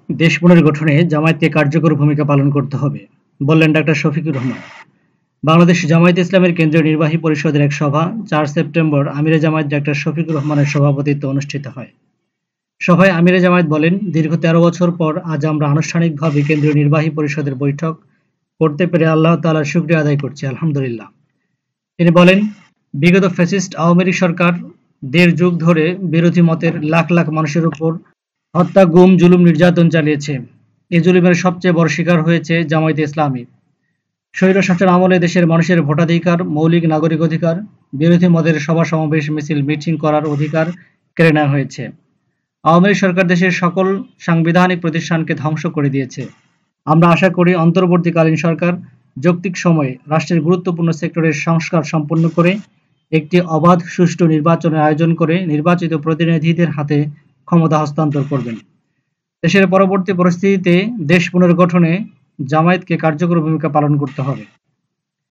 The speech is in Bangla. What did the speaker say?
দেশ পুনর্গঠনে জামায়াতকে কার্যকর ভূমিকা পালন করতে হবে, বললেন ডাক্তার শফিকুর রহমান। বাংলাদেশ জামায়াতে ইসলামের কেন্দ্রীয় নির্বাহী পরিষদের এক সভা ৪ সেপ্টেম্বর আমিরে জামায়াত ডাক্তার শফিকুর রহমানের সভাপতিত্বে অনুষ্ঠিত হয়। সভায় আমিরে জামায়াত বলেন, দীর্ঘ ১৩ বছর পর আজ আমরা আনুষ্ঠানিকভাবে কেন্দ্রীয় নির্বাহী পরিষদের বৈঠক করতে পেরে আল্লাহ তাআলার শুকরিয়া আদায় করছি, আলহামদুলিল্লাহ। তিনি বলেন, বিগত ফ্যাসিস্ট আওয়ামী লীগ সরকার ১.৫ যুগ ধরে বিরোধী মতের লাখ লাখ মানুষের উপর হত্যা, গুম, জুলুম, নির্যাতন চালিয়েছে। এই জুলুমের সবচেয়ে বড় শিকার হয়েছে জামায়াতে ইসলামী। স্বৈরশাসন আমলে দেশের মানুষের ভোটাধিকার, মৌলিক নাগরিক অধিকার, বিরোধী মতের সভা সমাবেশ, মিছিল, মিটিং করার অধিকার কেড়ে নেওয়া হয়েছে। আওয়ামী লীগ সরকার দেশের সকল সাংবিধানিক প্রতিষ্ঠানকে ধ্বংস করে দিয়েছে। আমরা আশা করি অন্তর্বর্তীকালীন সরকার যৌক্তিক সময়ে রাষ্ট্রের গুরুত্বপূর্ণ সেক্টরের সংস্কার সম্পন্ন করে একটি অবাধ, সুষ্ঠু নির্বাচনের আয়োজন করে নির্বাচিত প্রতিনিধিদের হাতে ক্ষমতা হস্তান্তর করবেন। দেশের পরবর্তী পরিস্থিতিতে দেশ পুনর্গঠনে জামায়াতকে কার্যকর ভূমিকা পালন করতে হবে।